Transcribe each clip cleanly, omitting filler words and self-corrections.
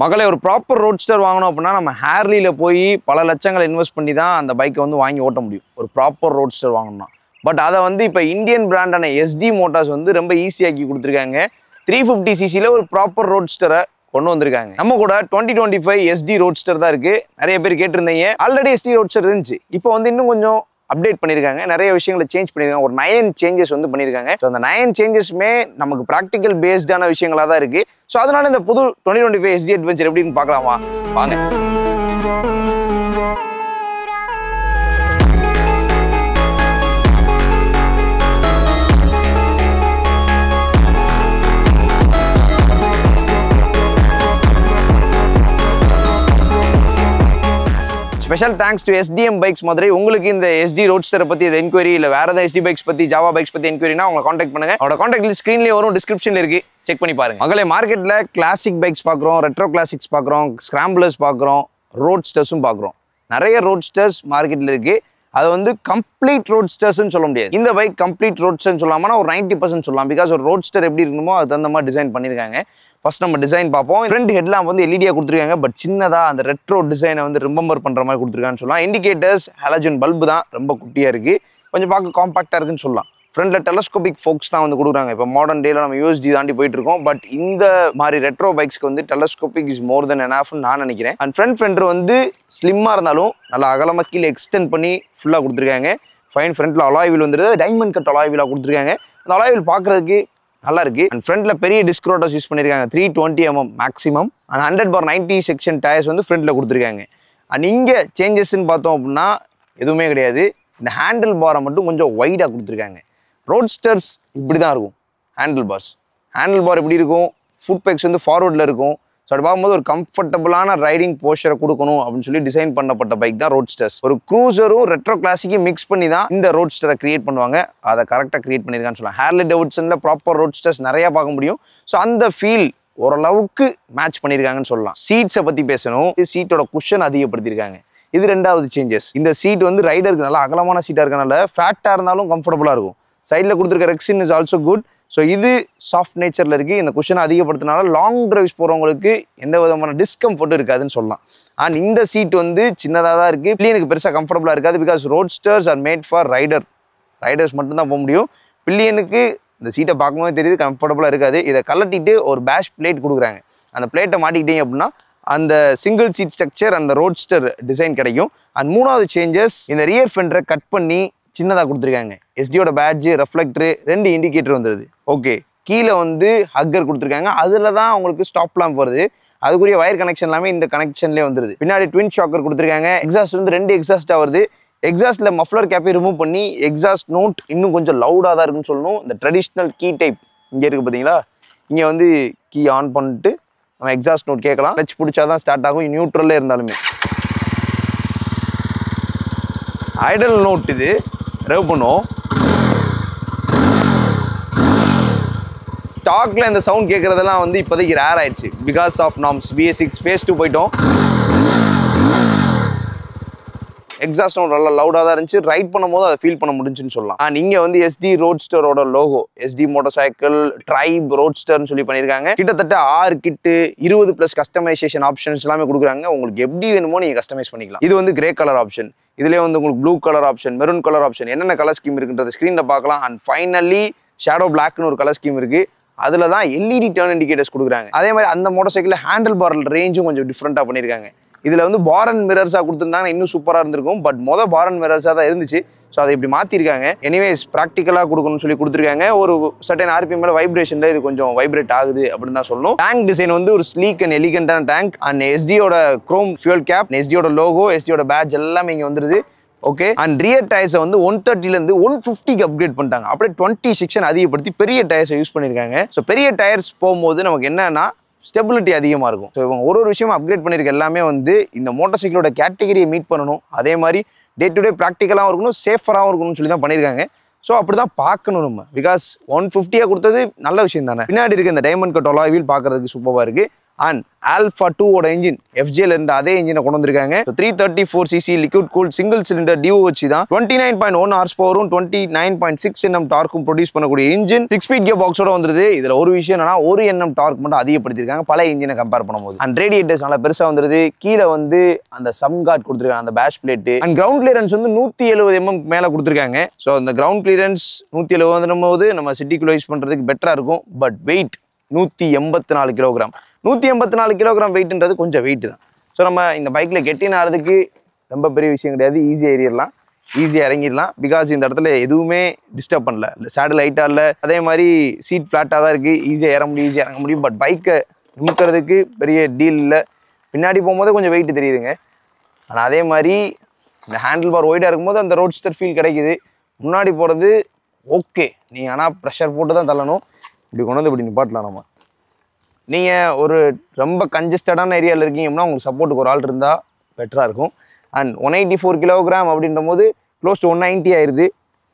மகளே ஒரு proper Roadster வாங்கணும் அப்படின்னா நம்ம ஹேர்லியில் போய் பல லட்சங்களை இன்வெஸ்ட் பண்ணி தான் அந்த பைக்கை வந்து வாங்கி ஓட்ட முடியும் ஒரு ப்ராப்பர் ரோட்ஸ்டர் வாங்கணும்னா. பட் அதை வந்து இப்போ இந்தியன் பிராண்டான எஸ்டி மோட்டார்ஸ் வந்து ரொம்ப ஈஸியாக்கி கொடுத்துருக்காங்க. 350cc ஒரு ப்ராப்பர் ரோட்ஸ்டரை கொண்டு வந்திருக்காங்க. நம்ம கூட 2025 எஸ்டி ரோட்ஸ்டர் தான் இருக்கு. நிறைய பேர் கேட்டிருந்தீங்க. ஆல்ரெடி எஸ்டி ரோட்ஸ்டர் இருந்துச்சு. இப்போ வந்து இன்னும் கொஞ்சம் அப்டேட் பண்ணியிருக்காங்க. நிறைய விஷயங்களை சேஞ்ச் பண்ணியிருக்காங்க. ஒரு 9 சேஞ்சஸ் வந்து பண்ணியிருக்காங்க. ஸோ அந்த 9 சேஞ்சஸுமே நமக்கு ப்ராக்டிக்கல் பேஸ்டான விஷயங்களாக தான் இருக்கு. ஸோ அதனால இந்த புது 2025 எஸ்டி அட்வென்ச்சர் எப்படின்னு பார்க்கலாமா வாங்க. Special thanks to SDM bikes Madurai. உங்களுக்கு இந்த SD ரோட்ஸ்டரை பற்றி இந்த என்கொயரி இல்லை வேறு ஏதாவது SD பைக்ஸ் பற்றி ஜாவா பைக்ஸ் பற்றி என்கொயரினா உங்களை காண்டாக்ட் பண்ணுங்க. அவரோட காண்டாக்ட் லிஸ்ட் ஸ்க்ரீன்லேயே வரும், டிஸ்கிரிப்ஷனில் இருக்குது, செக் பண்ணி பாருங்க. மகளே மார்க்கெட்டில் கிளாசிக் பைக்ஸ் பார்க்குறோம், ரெட்ரோ கிளாசிக்ஸ் பார்க்குறோம், ஸ்கிராம்பிளர்ஸ் பார்க்குறோம், ரோட்ஸ்டர்ஸும் பார்க்குறோம். நிறைய ரோட்ஸ்டர்ஸ் மார்க்கெட்டில் இருக்குது. அது வந்து கம்ப்ளீட் ரோட்ஸ்டர்ஸ்ன்னு சொல்ல முடியாது. இந்த பைக் கம்ப்ளீட் ரோட்ஸ்டர்ன்னு சொல்லாமல் ஒரு 90% சொல்லலாம். பிகாஸ் ஒரு ரோட்ஸ்டர் எப்படி இருக்கணுமோ அது தகுந்த மாதிரி டிசைன் பண்ணியிருக்காங்க. ஃபர்ஸ்ட் நம்ம டிசைன் பார்ப்போம். ஃப்ரண்ட் ஹெட்லாம் வந்து எல்இடியாக கொடுத்துருக்காங்க. பட் சின்னதாக அந்த ரெட்ரோ டிசைனை வந்து ரிமெம்பர் பண்ணுற மாதிரி கொடுத்துருக்கான்னு சொல்லலாம். இண்டிகேட்டர்ஸ் ஹாலஜன் பல்பு தான் ரொம்ப குட்டியாக இருக்குது. கொஞ்சம் பார்க்க காம்பாக்டாக இருக்குன்னு சொல்லலாம். ஃப்ரண்ட்டில் டெலஸ்கோபிக் ஃபோக்ஸ் தான் வந்து கொடுக்குறாங்க. இப்போ மாடர்ன் டேல நம்ம USD தாண்டி போயிட்டு இருக்கோம். பட் இந்த மாதிரி ரெட்ரோ பைக்ஸ்க்கு வந்து டெலஸ்கோபிக் இஸ் மோர் தென் எனாஃப்னு நான் நினைக்கிறேன். அண்ட் ஃப்ரண்ட் ஃபெண்டர் வந்து ஸ்லிம்மாக இருந்தாலும் நல்லா அகலமாக கீழே எக்ஸ்டெண்ட் பண்ணி ஃபுல்லாக கொடுத்துருக்காங்க. ஃபைன் ஃப்ரண்ட்டில் அலாய் வீல் வந்துருது. டைமண்ட் கட் அலாய் வீலாக கொடுத்துருக்காங்க. அந்த அலாய் வீல் பார்க்குறதுக்கு நல்லா இருக்கு. அண்ட் ஃப்ரண்ட்ல பெரிய டிஸ்க் ரோட்டர்ஸ் யூஸ் பண்ணிருக்காங்க. 320mm maximum. And 100/90 section tyres வந்து ஃப்ரண்ட்ல கொடுத்துருக்காங்க. அண்ட் இங்கே சேஞ்சஸ்ன்னு பார்த்தோம் அப்படின்னா எதுவுமே கிடையாது. இந்த ஹேண்டில் பாரை மட்டும் கொஞ்சம் வைடாக கொடுத்துருக்காங்க. ரோட்ஸ்டர்ஸ் இப்படி தான் இருக்கும். ஹேண்டில் பார் இப்படி இருக்கும். ஃபுட் பேக்ஸ் வந்து ஃபார்வர்டில் இருக்கும். ஸோ அப்படி பார்க்கும்போது ஒரு கம்ஃபர்டபுளான ரைடிங் போஸ்டரை கொடுக்கணும் அப்படின்னு சொல்லி டிசைன் பண்ணப்பட்ட பைக் தான் ரோட்ஸ்டர்ஸ். ஒரு க்ரூசரும் ரெட்ரோ கிளாசிக்கும் மிக்ஸ் பண்ணி தான் இந்த ரோட்ஸ்டரை கிரியேட் பண்ணுவாங்க. அதை கரெக்டாக கிரியேட் பண்ணியிருக்கான்னு சொல்லலாம். ஹார்லி டேவிட்சனில் ப்ராப்பர் ரோட்ஸ்டர்ஸ் நிறையா பார்க்க முடியும். ஸோ அந்த ஃபீல் ஓரளவுக்கு மேட்ச் பண்ணியிருக்காங்கன்னு சொல்லலாம். சீட்ஸை பற்றி பேசணும். சீட்டோட குஷன் அதிகப்படுத்தியிருக்காங்க. இது ரெண்டாவது சேஞ்சஸ். இந்த சீட் வந்து ரைடருக்கு நல்லா அகலமான சீட்டாக இருக்கனால ஃபேட்டாக இருந்தாலும் கம்ஃபர்டபுளாக இருக்கும். சைடில் கொடுத்துருக்க rexine is also good. So இது சாஃப்ட் நேச்சரில் இருக்குது. இந்த குஷனை அதிகப்படுத்தினால லாங் டிரைவ்ஸ் போகிறவங்களுக்கு எந்த விதமான டிஸ்கம்ஃபர்ட்டும் இருக்காதுன்னு சொல்லலாம். அண்ட் இந்த சீட் வந்து சின்னதாக தான் இருக்குது. பில்லியனுக்கு பெருசாக கம்ஃபர்டபுளாக இருக்காது. Because roadsters are made for riders மட்டும்தான் போக முடியும். பில்லியனுக்கு இந்த சீட்டை பார்க்கும்போது தெரியுது கம்ஃபர்டபுளாக இருக்காது. இதை கலட்டிட்டு ஒரு பேஷ் பிளேட் கொடுக்குறாங்க. அந்த பிளேட்டை மாட்டிக்கிட்டீங்க அப்படின்னா அந்த சிங்கிள் சீட் ஸ்ட்ரக்சர் அந்த ரோட்ஸ்டர் டிசைன் கிடைக்கும். அண்ட் மூணாவது சேஞ்சஸ், இந்த ரியர் ஃபெண்டரை கட் பண்ணி சின்னதாக கொடுத்துருக்காங்க. எஸ்டியோட பேட்ஜு, ரெஃப்ளெக்டரு, 2 இண்டிகேட்டர் வந்துடுது. ஓகே, கீழே வந்து ஹக்கர் கொடுத்துருக்காங்க. அதில் தான் உங்களுக்கு ஸ்டாப் லாம்ப் வருது. அதுக்குரிய வயர் கனெக்ஷன் எல்லாமே இந்த கனெக்ஷன்லேயே வந்துடுது. பின்னாடி ட்வின் ஷாக்கர் கொடுத்துருக்காங்க. எக்ஸாஸ்ட் வந்து 2 எக்ஸாஸ்ட்டாக வருது. எக்ஸாஸ்ட்டில் மஃப்ளர் கேப்பை ரிமூவ் பண்ணி எக்ஸாஸ்ட் நோட் இன்னும் கொஞ்சம் லவுடாக தான் இருக்குன்னு சொல்லணும். இந்த ட்ரெடிஷ்னல் கீ டைப் இங்கே இருக்குது பார்த்தீங்களா, இங்கே வந்து கீ ஆன் பண்ணிட்டு நம்ம எக்ஸாஸ்ட் நோட் கேட்கலாம். டச் பிடிச்சா தான் ஸ்டார்ட் ஆகும், நியூட்ரல்லே இருந்தாலுமே. ஐடல் நோட் இது ரெவ் பண்ணுவோம். ஸ்டாக்ல இந்த சவுண்ட் கேட்கறதெல்லாம் வந்து இப்போதைக்கு ரேர் ஆயிடுச்சு. Because of norms BS6 phase 2 போயிட்டோம். எக்ஸாஸ்ட் நோட் நல்லா லவுடாக தான் இருந்துச்சு. ரைட் பண்ணும்போது அதை ஃபீல் பண்ண முடிஞ்சுன்னு சொல்லலாம். அண்ட் இங்கே வந்து SD ரோட்ஸ்டரோட logo, SD motorcycle tribe ரோட்ஸ்டர்னு சொல்லி பண்ணியிருக்காங்க. கிட்டத்தட்ட 6 கிட்டு 20+ கஸ்டமைசேஷன் ஆப்ஷன்ஸ் எல்லாமே கொடுக்குறாங்க. உங்களுக்கு எப்படி வேணுமோ நீங்கள் கஸ்டமைஸ் பண்ணிக்கலாம். இது வந்து கிரே கலர் ஆப்ஷன். இதுலேயே வந்து உங்களுக்கு blue colour option, maroon colour option, என்னென்ன கலர் ஸ்கீம் இருக்குன்றது ஸ்க்ரீனில் பார்க்கலாம். அண்ட் ஃபைனலி ஷேடோ பிளாக்னு ஒரு கலர் ஸ்கீம் இருக்குது. அதில் தான் LED டர்ன் இண்டிகேட்டர்ஸ் கொடுக்குறாங்க. அதே மாதிரி அந்த மோட்டார் சைக்கிளில் ஹேண்டில் பார் ரேஞ்சும் கொஞ்சம் டிஃப்ரெண்ட்டாக பண்ணியிருக்காங்க. இதில் வந்து பார் அண்ட் மிரர்ஸாக கொடுத்துருந்தாங்கன்னா இன்னும் சூப்பராக இருந்திருக்கும். பட் பார் அண்ட் மிரர்ஸாக தான் இருந்துச்சு. ஸோ அதை இப்படி மாற்றிருக்காங்க. எனிவேஸ் ப்ராக்டிக்கலாக கொடுக்கணும்னு சொல்லி கொடுத்துருக்காங்க. ஒரு சர்டன் RPM வைப்ரேஷனில் இது கொஞ்சம் வைப்ரேட் ஆகுது அப்படின்னு தான் சொல்லணும். டேங்க் டிசைன் வந்து ஒரு ஸ்லீக் அண்ட் எலிகண்டான டேங்க். அண்ட் SDயோட குரோம் ஃபியூல் கேப், SDயோட லோகோ, SDயோட பேட்ச் எல்லாமே இங்கே வந்துருது. ஓகே, அண்ட் ரியர் டயர்ஸை வந்து 130லேருந்து 150க்கு அப்கிரேட் பண்ணிட்டாங்க. அப்படியே 20 செக்ஷன் அதிகப்படுத்தி பெரிய டயர்ஸை யூஸ் பண்ணியிருக்காங்க. ஸோ பெரிய டயர்ஸ் போகும்போது நமக்கு என்னன்னா ஸ்டெபிலிட்டி அதிகமாக இருக்கும். ஸோ இவங்க ஒரு விஷயம் அப்கிரேட் பண்ணியிருக்க எல்லாமே வந்து இந்த மோட்டார் சைக்கிளோட கேட்டகரியை மீட் பண்ணணும். அதே மாதிரி டே டு டே ப்ராக்டிக்கலாகவும் இருக்கணும், சேஃபராகவும் இருக்கணும்னு சொல்லி தான் பண்ணியிருக்காங்க. ஸோ அப்படி தான் பார்க்கணும் நம்ம. பிகாஸ் 150 கொடுத்தது நல்ல விஷயம் தானே. பின்னாடி இருக்க இந்த டைமண்ட் கட் அலாய் வீல் பார்க்கறதுக்கு சூப்பராக இருக்குது. அண்ட் ஆல்ஃபா 2 ஓட இன்ஜின் FJ-ல இருந்த அதே இன்ஜினை கொண்டு வந்திருக்காங்க. 334cc liquid cool single cylinder டியூ வச்சு தான் 29.1 ஹார்ஸ் பவரும் 29.6 Nm டார்க்கும் ப்ரொடியூஸ் பண்ணக்கூடிய இன்ஜின் 6 ஸ்பீட் கியர் பாக்ஸோட வந்துருது. இதுல ஒரு விஷயம் என்னன்னா 1 Nm டார்க் மட்டும் அதிகப்படுத்திருக்காங்க பழைய இன்ஜினை கம்பேர் பண்ணும்போது. அண்ட் ரேடியேட்டர்ஸ் நல்லா பெருசா வந்துருது. கீழே வந்து அந்த சம் கார்ட் கொடுத்துருக்காங்க, அந்த பேஷ் பிளேட். அண்ட் கிரவுண்ட் கிளியரன்ஸ் வந்து 170 mm மேல கொடுத்துருக்காங்க. ஸோ அந்த கிரவுண்ட் கிளியரன்ஸ் 170 போது நம்ம சிட்டிக்குள்ள யூஸ் பண்றதுக்கு பெட்டரா இருக்கும். But weight 184 kilogram. 184 கிலோகிராம் வெயிட்ன்றது கொஞ்சம் வெயிட் தான். ஸோ நம்ம இந்த பைக்கில் கெட்டின் ஆகிறதுக்கு ரொம்ப பெரிய விஷயம் கிடையாது. ஈஸியாக ஏறிடலாம், ஈஸியாக இறங்கிடலாம். பிகாஸ் இந்த இடத்துல எதுவுமே டிஸ்டர்ப் பண்ணல, இல்லை சேடல் லைட்டாக இல்லை, அதே மாதிரி சீட் ஃப்ளாட்டாக தான் இருக்குது. ஈஸியாக ஏற முடியும், ஈஸியாக இறங்க முடியும். பட் பைக்கை நிமிக்கிறதுக்கு பெரிய டீல் இல்லை. பின்னாடி போகும்போது கொஞ்சம் வெயிட் தெரியுதுங்க. ஆனால் அதே மாதிரி இந்த ஹேண்டில் பார் ஒய்டாக இருக்கும்போது அந்த ரோட்ஸ்டர் ஃபீல் கிடைக்குது. முன்னாடி போகிறது ஓகே, நீங்கள் ஆனால் ப்ரெஷர் போட்டு தான் தள்ளணும். இப்படி கொண்டு வந்து இப்படி நிப்பாட்டலாம். நம்ம நீங்கள் ஒரு ரொம்ப கன்ஜஸ்டடான ஏரியாவில் இருக்கீங்கன்னா உங்களுக்கு சப்போர்ட்டுக்கு ஒரு ஆள் இருந்தால் பெட்டராக இருக்கும். அண்ட் 184 கிலோகிராம் அப்படின்ற போது க்ளோஸ் டு 190 ஆயிடுது.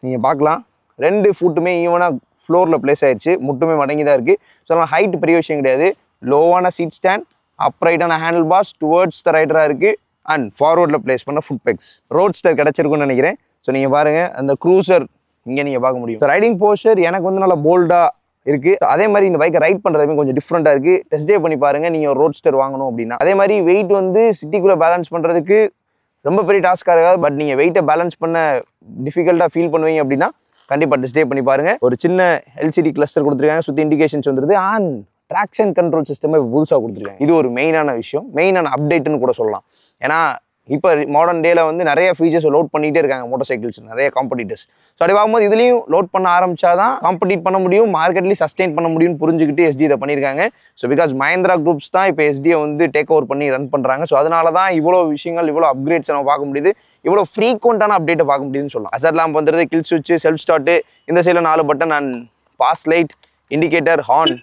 நீங்கள் பார்க்கலாம், 2 ஃபுட்டுமே ஈவனாக ஃப்ளோரில் பிளேஸ் ஆயிடுச்சு. முட்டுமே மடங்கி தான் இருக்குது. ஸோ அதனால் ஹைட் பெரிய விஷயம் கிடையாது. லோவான சீட் ஸ்டாண்ட், அப்ரைட்டான ஹேண்டில் பார்ஸ், டுவர்ட்ஸ் த ரைடராக இருக்குது. அண்ட் ஃபார்வர்டில் பிளேஸ் பண்ண ஃபுட் பெக்ஸ். ரோட்ஸ்டர் கிடச்சிருக்குன்னு நினைக்கிறேன். ஸோ நீங்கள் பாருங்கள், அந்த க்ரூசர் இங்கே நீங்கள் பார்க்க முடியும். ரைடிங் போஸ்டர் எனக்கு வந்து நல்லா போல்டாக இருக்குது. அதே மாதிரி இந்த பைக்கை ரைட் பண்ணுறதுமே கொஞ்சம் டிஃப்ரெண்ட்டாக இருக்குது. டெஸ்ட் டே பண்ணி பாருங்கள் நீங்கள் ஒரு ரோட்ஸ்டர் வாங்கணும் அப்படின்னா. அதே மாதிரி வெயிட் வந்து சிட்டிக்குள்ளே பேலன்ஸ் பண்ணுறதுக்கு ரொம்ப பெரிய டாஸ்க்காக இருக்காது. பட் நீங்கள் வெயிட்டை பேலன்ஸ் பண்ண டிஃபிகல்ட்டாக ஃபீல் பண்ணுவீங்க அப்படின்னா கண்டிப்பாக டெஸ்ட் டே பண்ணி பாருங்கள். ஒரு சின்ன LCD கிளஸ்டர் கொடுத்துருக்காங்க, சுற்றி இண்டிகேஷன்ஸ் வந்துருது. அண்ட் ட்ராக்ஷன் கண்ட்ரோல் சிஸ்டமே புதுசாக கொடுத்துருக்காங்க. இது ஒரு மெயினான விஷயம், மெயினான அப்டேட்னு கூட சொல்லலாம். ஏன்னா இப்போ மாடர்ன் டேல வந்து நிறைய ஃபீச்சர்ஸ் லோட் பண்ணிகிட்டே இருக்காங்க மோட்டார் சைக்கிள்ஸ், நிறைய காம்படிட்டர்ஸ். ஸோ அப்படி பார்க்கும்போது இதுலேயும் லோட் பண்ண ஆரம்பிச்சாதான் காம்படிட் பண்ண முடியும், மார்க்கெட்லேயும் சஸ்டெயின் பண்ண முடியும்னு புரிஞ்சுக்கிட்டு SD இதை பண்ணியிருக்காங்க. ஸோ பிகாஸ் மஹேந்திரா குரூப்ஸ் தான் இப்போ SD-யை வந்து டேக் ஓவர் பண்ணி ரன் பண்ணுறாங்க. ஸோ அதனால தான் இவ்வளோ விஷயங்கள், இவ்வளோ அப்கிரேட்ஸ் நம்ம பார்க்க முடியுது, இவ்வளோ ஃப்ரீக்வெண்ட்டான அப்டேட்டை பார்க்க முடியுதுன்னு சொல்லலாம். அசட் லேம்ப் வந்துடுது, கில் சுவிட்ச், செல்ஃப் ஸ்டார்ட்டு, இந்த சைடில் 4 button and pass light, indicator, horn,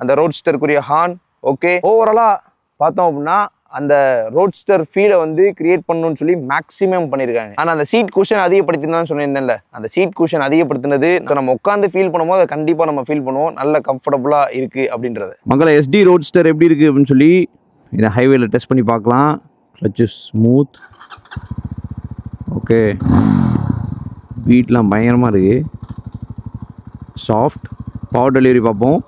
அந்த ரோட்ஸ்டருக்குரிய ஹார்ன். ஓகே, ஓவராலாக பார்த்தோம் அப்படின்னா அந்த ரோட்ஸ்டர் ஃபீலை வந்து கிரியேட் பண்ணணும்னு சொல்லி மேக்ஸிமம் பண்ணியிருக்காங்க. ஆனால் அந்த சீட் குஷன் அதிகப்படுத்தினான்னு சொல்லியிருந்தேன்ல, அந்த சீட் குஷன் அதிகப்படுத்தினது நம்ம உட்காந்து ஃபீல் பண்ணும்போது அதை கண்டிப்பாக நம்ம ஃபீல் பண்ணுவோம், நல்ல கம்ஃபர்டபுளாக இருக்குது அப்படின்றது. மக்களை SD ரோட்ஸ்டர் எப்படி இருக்குது அப்படின்னு சொல்லி இதை ஹைவேல டெஸ்ட் பண்ணி பார்க்கலாம். கிளட்ச் ஸ்மூத், ஓகே, பீட்லாம் பயங்கரமாக இருக்குது, சாஃப்ட். பவர் டெலிவரி பார்ப்போம்.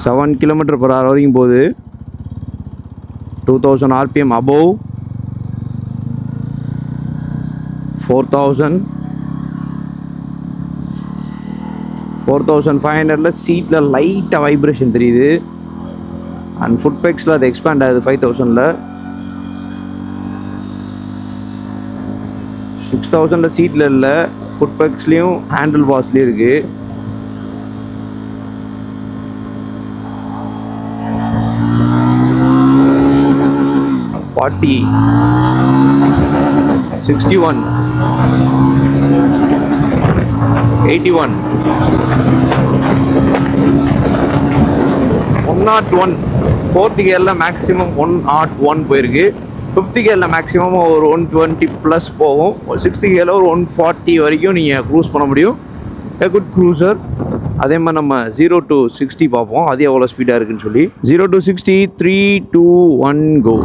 செவன் கிலோமீட்டர் per hour வரைக்கும் போகுது. 2000 RPM above, 4000, 4500 சீட்டில் லைட்டாக வைப்ரேஷன் தெரியுது. அண்ட் ஃபுட் பெக்ஸில் அது எக்ஸ்பேண்ட் ஆகுது 5000. 6000 சீட்டில் இல்லை, ஃபுட் பெக்ஸ்லேயும் ஹேண்டில் பாஸ்லேயும் இருக்குது. 40, 61, 81, 101. 4th கியரில் மேக்ஸிமம் 101 போயிருக்கு. 5th கியரில் மேக்ஸிமம் ஒரு 120 ப்ளஸ் போகும். 6th கியரில் ஒரு 140 வரைக்கும் நீங்கள் க்ரூஸ் பண்ண முடியும். A good cruiser. அதே மாதிரி நம்ம 0 to 60 பார்ப்போம், அது எவ்வளோ ஸ்பீடாக இருக்குன்னு சொல்லி. 0 to 60, 3, 2, 1, go.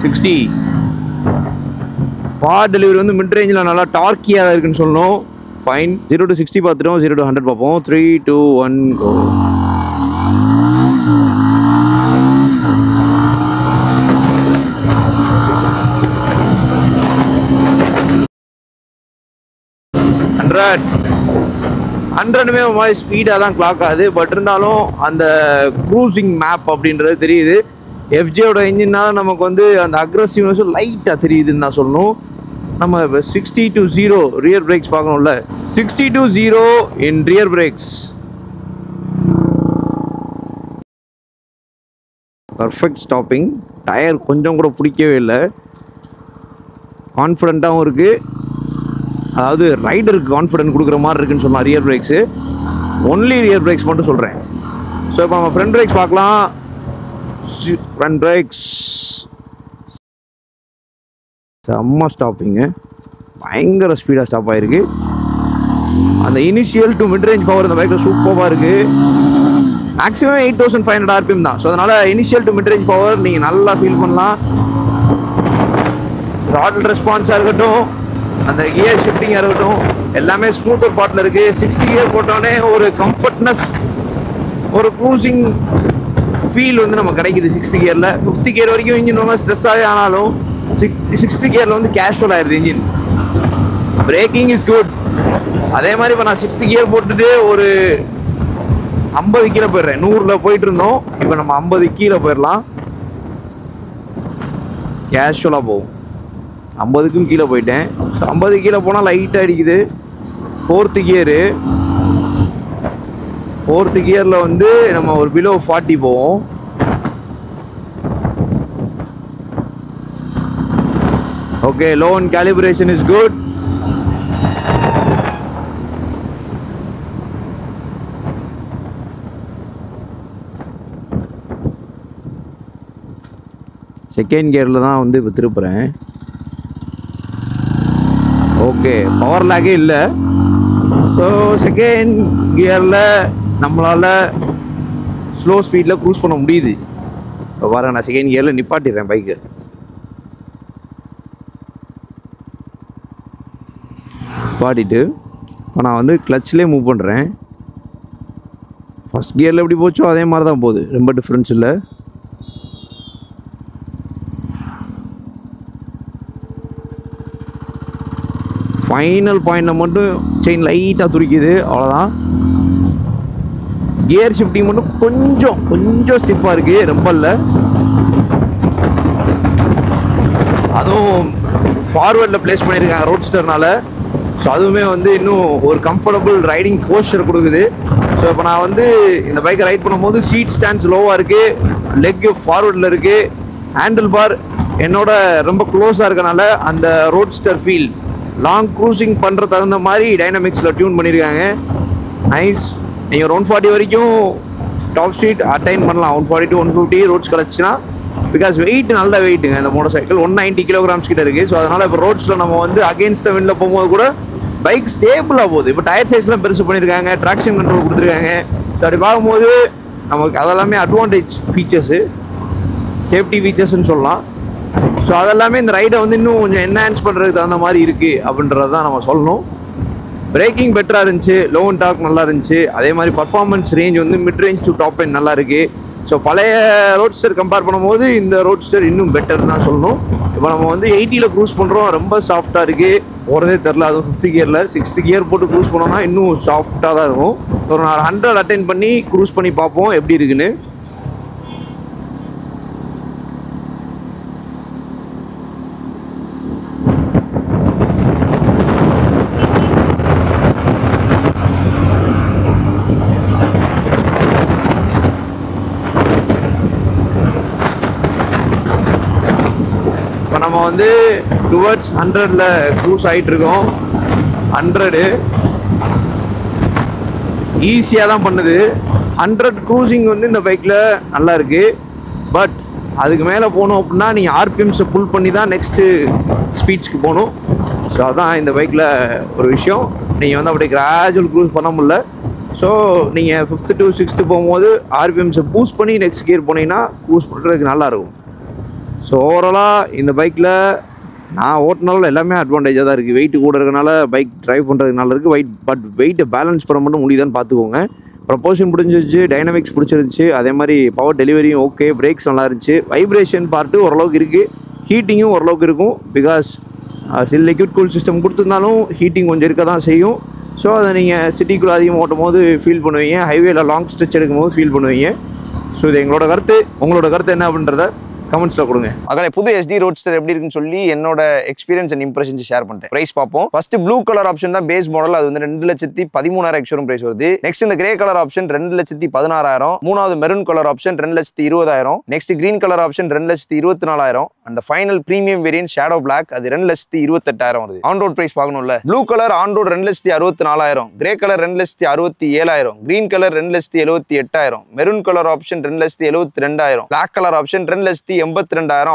60. பவர் டெலிவரி வந்து மிட் ரேஞ்சில் நல்லா டார்க்கியாக இருக்குன்னு சொல்லணும். ஃபைன். 0 to 60 பார்த்துட்டோம், 0 to 100 பார்ப்போம். 3, 2, 1, go. ஹண்ட்ரடுமே மாதிரி ஸ்பீடாக தான் கிளாக் ஆகுது. பட் இருந்தாலும் அந்த க்ரூசிங் மேப் அப்படின்றது தெரியுது. FJ-யோட இன்ஜின்னால நமக்கு வந்து அந்த அக்ரெசிவ்னஸ் லைட்டாக தெரியுதுன்னு தான் சொல்லணும். நம்ம 60 to 0 ரியர் பிரேக்ஸ் பார்க்கணும்ல. 60 to 0 in rear brakes. Perfect stopping. Tyre கொஞ்சம் கூட பிடிக்கவே இல்லை. கான்ஃபிடென்ட்டாகவும் இருக்குது, அதாவது ரைடருக்கு கான்ஃபிடென்ட் கொடுக்குற மாதிரி இருக்குன்னு சொன்னால் rear brakes. Only rear brakes மட்டும் சொல்கிறேன். ஸோ இப்போ நம்ம ஃப்ரண்ட் பிரேக்ஸ் பார்க்கலாம். ஃப்ரண்ட் பிரேக்ஸ் செம்ம ஸ்டாப்பிங்கு, பயங்கர ஸ்பீடாக ஸ்டாப் ஆகிருக்கு. அந்த initial to mid range power இந்த பைக்கில் சூப்பராக இருக்குது. மேக்ஸிமம் 8500 RPM தான். ஸோ அதனால் initial to mid range power நீங்கள் நல்லா ஃபீல் பண்ணலாம். ராடல் ரெஸ்பான்ஸாக இருக்கட்டும், அந்த கியர் ஷிஃப்டிங்காக இருக்கட்டும், எல்லாமே ஸ்மூத்தர் பார்ட்டில் இருக்குது. 60 கியர் போட்டோடனே ஒரு கம்ஃபர்ட்னஸ், ஒரு க்ரூசிங் ஃபீல் வந்து நம்ம கிடைக்குது 60 கியரில். 50 கியர் வரைக்கும் இன்ஜின் ரொம்ப ஸ்ட்ரெஸ்ஸாகவே ஆனாலும் 60 கியரில் வந்து கேஷுவல் ஆயிடுது இன்ஜின். Braking is good. அதே மாதிரி இப்போ நான் 60 கியர் போட்டுட்டு ஒரு 50 கீழே போயிடுறேன். 100ல் போயிட்டு இருந்தோம், இப்போ நம்ம 50 கீழே போயிடலாம். கேஷுவலாக போகும். 50க்கும் கீழே போயிட்டேன். 50 கீழே போனால் லைட்டாக அடிக்குது. 4th கியரு, 4th கியரில் வந்து நம்ம ஒரு பிலோ 40 போவோம். Okay, low and calibration is good. Second கியரில் தான் வந்து இப்போ திருப்புறேன். ஓகே, பவர் லேக்கே இல்லை. ஸோ செகண்ட் கியரில் நம்மளால் ஸ்லோ ஸ்பீடில் க்ரூஸ் பண்ண முடியுது. இப்போ பாருங்க, நான் செகண்ட் கியரில் நிப்பாட்டிடுறேன் பைக்கு. நிப்பாட்டிட்டு இப்போ நான் வந்து கிளச்லேயே மூவ் பண்ணுறேன். ஃபஸ்ட் கியரில் எப்படி போச்சோ அதே மாதிரி தான் போகுது, ரொம்ப டிஃப்ரென்ஸ் இல்லை. ஃபைனல் பாயிண்டில் மட்டும் செயின் லைட்டாக துடிக்குது, அவ்வளோதான். கியர் ஷிஃப்டிங் மட்டும் கொஞ்சம் ஸ்டிஃபாக இருக்குது, ரொம்ப இல்லை. அதுவும் ஃபார்வர்டில் ப்ளேஸ் பண்ணியிருக்காங்க ரோட்ஸ்டர்னால. ஸோ அதுவுமே வந்து இன்னும் ஒரு கம்ஃபர்டபுள் ரைடிங் போஸ்டர் கொடுக்குது. ஸோ இப்போ நான் வந்து இந்த பைக்கை ரைட் பண்ணும்போது சீட் ஸ்டாண்ட்ஸ் லோவாக இருக்குது, லெக் ஃபார்வர்டில் இருக்குது, ஹேண்டில் பார் என்னோட ரொம்ப க்ளோஸாக இருக்கனால அந்த ரோட்ஸ்டர் ஃபீல் லாங் க்ரூசிங் பண்ணுற தகுந்த மாதிரி டைனமிக்ஸில் டியூன் பண்ணியிருக்காங்க. நைஸ். நீங்கள் 140 வரைக்கும் டாப் ஸ்பீட் அட்டைன் பண்ணலாம். 140 to 150 ரோட்ஸ் கிடச்சுன்னா, பிகாஸ் வெயிட் நல்ல வெயிட்டுங்க. இந்த மோட்டர் சைக்கிள் 190 kilograms கிட்ட இருக்குது. ஸோ அதனால் இப்போ ரோட்ஸில் நம்ம வந்து அகேன்ஸ்ட் த விண்டில் போகும்போது கூட பைக் ஸ்டேபிளாக போகுது. இப்போ டயர் சைஸ்லாம் பெருசு பண்ணியிருக்காங்க, ட்ராக்ஷன் கண்ட்ரோல் கொடுத்துருக்காங்க. ஸோ அப்படி பார்க்கும்போது நமக்கு அதெல்லாமே அட்வான்டேஜ் ஃபீச்சர்ஸு, சேஃப்டி ஃபீச்சர்ஸ்ன்னு சொல்லலாம். ஸோ அதெல்லாமே இந்த ரைடை வந்து இன்னும் கொஞ்சம் என்ஹான்ஸ் பண்ணுறதுக்கு தகுந்த மாதிரி இருக்குது அப்படின்றது தான் நம்ம சொல்லணும். பிரேக்கிங் பெட்டராக இருந்துச்சு, லோ அண்ட் டார்க் நல்லா இருந்துச்சு. அதே மாதிரி பர்ஃபார்மன்ஸ் ரேஞ்ச் வந்து mid range to top end நல்லா இருக்குது. ஸோ பழைய ரோட்ஸ்டர் கம்பேர் பண்ணும்போது இந்த ரோட்ஸ்டர் இன்னும் பெட்டர் தான் சொல்லணும். இப்போ நம்ம வந்து 80ல் க்ரூஸ் பண்ணுறோம், ரொம்ப சாஃப்டாக இருக்குது, போகிறதே தெரில. அதுவும் 5th கியரில் 6th கியர் போட்டு க்ரூஸ் பண்ணோம்னா இன்னும் சாஃப்டாக தான் இருக்கும். ஒரு 100 அட்டைன் பண்ணி க்ரூஸ் பண்ணி பார்ப்போம் எப்படி இருக்குன்னு. நம்ம வந்து டுவர்ட்ஸ் 100ல் க்ரூஸ் ஆகிட்டு இருக்கோம். 100 ஈஸியாக தான் பண்ணுது. 100 க்ரூசிங் வந்து இந்த பைக்கில் நல்லா இருக்குது. பட் அதுக்கு மேலே போகணும் அப்படின்னா நீங்கள் ஆர்பிஎம்ஸை புல் பண்ணி தான் நெக்ஸ்ட்டு ஸ்பீட்ஸ்க்கு போகணும். ஸோ அதான் இந்த பைக்கில் ஒரு விஷயம். நீங்கள் வந்து அப்படியே கிராஜுவல் க்ரூஸ் பண்ண முடியல. ஸோ நீங்கள் 5th to 6th போகும்போது ஆர்பிஎம்ஸை பூஸ்ட் பண்ணி நெக்ஸ்ட் கியர் போனீங்கன்னா க்ரூஸ் பண்ணுறதுக்கு நல்லாயிருக்கும். ஸோ ஓவராலாக இந்த பைக்கில் நான் ஓட்டினாலும் எல்லாமே அட்வான்டேஜாக தான் இருக்குது. வெயிட் கூட இருக்கனால பைக் ட்ரைவ் பண்ணுறதுக்கு நல்லா இருக்குது. பட் வெயிட்டை பேலன்ஸ் பண்ண மட்டும் முடியுதான்னு பார்த்துக்கோங்க. ப்ரொபோஷன் பிடிச்சிருச்சு, டைனமிக்ஸ் பிடிச்சிருந்துச்சு, அதே மாதிரி பவர் டெலிவரியும் ஓகே, பிரேக்ஸ் நல்லா இருந்துச்சு. வைப்ரேஷன் பார்ட்டு ஓரளவுக்கு இருக்குது, ஹீட்டிங்கும் ஓரளவுக்கு இருக்கும். பிகாஸ் சில லிக்விட் கூல் சிஸ்டம் கொடுத்துருந்தாலும் ஹீட்டிங் கொஞ்சம் இருக்க தான் செய்யும். ஸோ அதை நீங்கள் சிட்டிக்குள்ளே அதிகமாக ஓட்டும் போது ஃபீல் பண்ணுவீங்க, ஹைவேல லாங் ஸ்ட்ரெச் எடுக்கும் போது ஃபீல் பண்ணுவீங்க. ஸோ இது எங்களோட கருத்து. உங்களோட கருத்து என்ன அப்படின்றத கமெண்ட்ஸ்ல கொடுங்க. மகளே புது SD ரோட்ஸ்டர் எப்படி இருக்குன்னு சொல்லி என்னோட எக்ஸ்பீரியன்ஸ் அண்ட் இம்ப்ரெஷன்ஸ் ஷேர் பண்ணிட்டேன். பிரைஸ் பார்ப்போம். ஃபர்ஸ்ட் ப்ளூ கலர் ஆப்ஷன் தான் பேஸ் மாடல், அது வந்து 2,13,000 எக்ஸ்ஷோரூம் பிரைஸ் வருது. நெக்ஸ்ட் இந்த கிரே கலர் ஆப்ஷன் 2,16,000. மூணாவது maroon colour option 2,20,000. Next green colour option 2,24,000. அந்த final premium variant shadow black அது 2,28,000 வருது. ஆன் ரோட் பிரைஸ் பார்க்கணும்ல. Blue colour on road 2,64,000, grey colour 2,67,000, green colour 2,78,000, maroon colour option 2,72,000, black colour option 2,82,000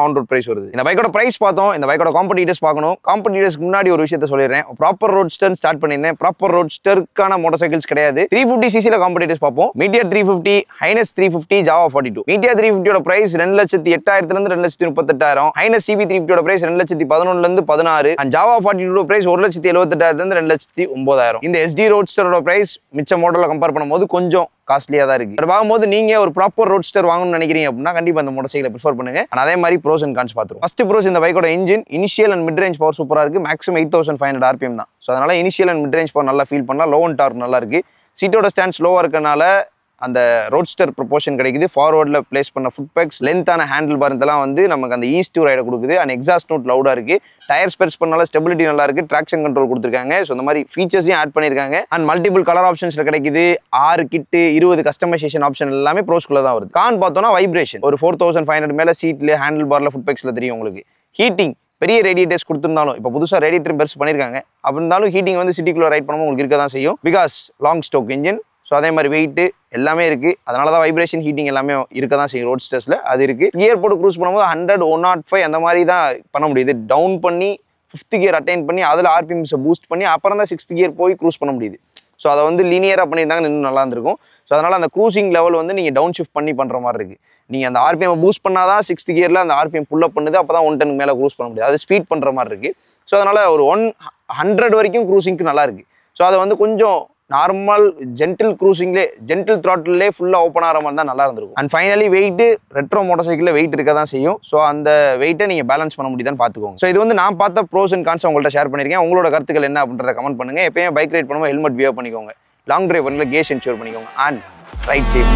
on road price வருது. இந்த பைக்கோட price பார்த்தோம். இந்த பைக்கோட காம்படிட்டர்ஸ் பார்க்கணும். காம்படிட்டர்ஸ்க்கு முன்னாடி ஒரு விஷயத்தை சொல்லிடுறேன். ப்ராப்பர் ரோட்ஸ்டர் ஸ்டார்ட் பண்ணியிருந்தேன். ப்ராப்பர் ரோட்ஸ்டருக்கான மோட்டார் சைக்கிள்ஸ் கிடையாது. 350cc காம்படிட்டர்ஸ் பார்ப்போம். Meteor 350, H'ness 350, Jawa 42. Meteor 350 price 2,08,000 இருந்து 2,38,000. ஹைனஸ் CB 350 பிரைஸ் 2,11,000 இருந்து 16. அண்ட் ஜாவா 42 பிரைஸ் 1,78,000 இருந்து 2,09,000. இந்த SD ரோட்ஸ்டரோட பிரைஸ் மிச்ச மாடல்ல கம்பேர் பண்ணும்போது கொஞ்சம் காஸ்ட்லியா தான் இருக்கு. பார்க்கும்போது நீங்க ஒரு ப்ராப்பர் ரோட்ஸ்டர் வாங்கணும்னு நினைக்கிறீங்க அப்படின்னா கண்டிப்பா இந்த மோட்டார் சைக்கிளை ப்ரிஃபர் பண்ணுங்க. அதே மாதிரி ப்ரோஸ் அண்ட் கான்ஸ் பார்த்துருவோம். ஃபர்ஸ்ட் ப்ரோஸ் இந்த பைக்கோட engine initial and mid range power சூப்பரா இருக்கு. மேக்ஸிமம் 8,500 RPM தான். ஸோ அதனால initial and mid range power நல்லா ஃபீல் பண்ணலாம். லோ அண்ட் டார்க் நல்லா இருக்கு. சீட்டோட ஸ்டாண்ட் ஸ்லோவா இருக்கனால அந்த ரோட்ஸ்டர் ப்ரொபோர்ஷன் கிடைக்குது. ஃபார்வர்டில் பிளேஸ் பண்ண ஃபுட் பேக்ஸ், லென்த்தான ஹேண்டில் பார் இதெல்லாம் வந்து நமக்கு அந்த ஈஸ்ட் ரைடை கொடுக்குது. அண்ட் எக்ஸாஸ்ட் நோட் லவுடாக இருக்கு. டயர் ஸ்பெர்ஸ் பண்ணால ஸ்டெபிலிட்டி நல்லா இருக்கு. ட்ராக்ஷன் கண்ட்ரோல் கொடுத்துருக்காங்க. ஸோ இந்த மாதிரி ஃபீச்சர்ஸையும் ஆட் பண்ணியிருக்காங்க. அண்ட் மல்டிபிள் கலர் ஆப்ஷன்ஸ்ல கிடைக்குது. 6 கிட்டு 20 கஸ்டமைசேஷன் ஆப்ஷன் எல்லாமே ப்ரோஸ்குள்ள தான் வருது. கான் பார்த்தோம்னா வைப்ரேஷன் ஒரு 4,500 மேலே சீட்ல ஹேண்டில் பார்ல ஃபுட் பேக்ஸ்ல தெரியும் உங்களுக்கு. ஹீட்டிங் பெரிய ரேடியேட்டர்ஸ் கொடுத்துருந்தாலும் இப்போ புதுசாக ரேடியேட்டர் பெருசு பண்ணியிருக்காங்க. அப்படி இருந்தாலும் ஹீட்டிங் வந்து சிட்டிக்குள்ள ரைட் பண்ணும்போது உங்களுக்கு இருக்க தான் செய்யும். Because long stroke engine. So அதே மாதிரி வெயிட்டு எல்லாமே இருக்குது. அதனால தான் வைப்ரேஷன் ஹீட்டிங் எல்லாமே இருக்க தான் செய்யும் ரோட்ஸ்டர்ஸில். அது இருக்குது. கியர் போட்டு க்ரூஸ் பண்ணும்போது 100, 105 அந்த மாதிரி தான் பண்ண முடியுது. டவுன் பண்ணி 5th கியர் அட்டைன் பண்ணி அதில் RPMஸை பூஸ்ட் பண்ணி அப்புறம் தான் 6th கியர் போய் க்ரூஸ் பண்ண முடியுது. ஸோ அதை வந்து லீனியராக பண்ணியிருந்தாங்க இன்னும் நல்லா இருந்திருக்கும். ஸோ அதனால் அந்த க்ரூசிங் லெவல் வந்து நீங்கள் டவுன் ஷிஃப்ட் பண்ணி பண்ணுற மாதிரி இருக்குது. நீங்கள் அந்த RPM பூஸ்ட் பண்ணால் தான் 6th கியரில் அந்த RPM புல் அப் பண்ணுது. அப்போ தான் 110 மேலே க்ரூஸ் பண்ண முடியாது. அது ஸ்பீட் பண்ணுற மாதிரி இருக்குது. ஸோ அதனால் ஒரு 100 வரைக்கும் க்ரூசிங்க்கு நல்லா இருக்குது. ஸோ அதை வந்து கொஞ்சம் நார்மல் ஜென்டில் க்ரூசிங்லே ஜென்டில் த்ராட்டிலே ஃபுல்லாக ஓப்பன் ஆகிற மாதிரி தான் நல்லா இருந்திருக்கும். And finally weight retro motor சைக்கிளில் வெயிட் இருக்க தான் செய்யும். ஸோ அந்த வெயிட்டை நீங்கள் பேலன்ஸ் பண்ண முடியுதான்னு பார்த்துக்கோங்க. ஸோ இது வந்து நான் பார்த்த ப்ரோஸ் அண்ட் கான்ஸ் உங்கள்கிட்ட ஷேர் பண்ணியிருக்கேன். உங்களோட கருத்துக்கள் என்ன அப்படின்றத கமெண்ட் பண்ணுங்கள். எப்பயுமே பைக் ரைட் பண்ணும்போது ஹெல்மெட் வியர் பண்ணிக்கோங்க. லாங் டிரைவ் பண்ணல கேஸ் என்ஷூர் பண்ணிக்கோங்க. And right safe.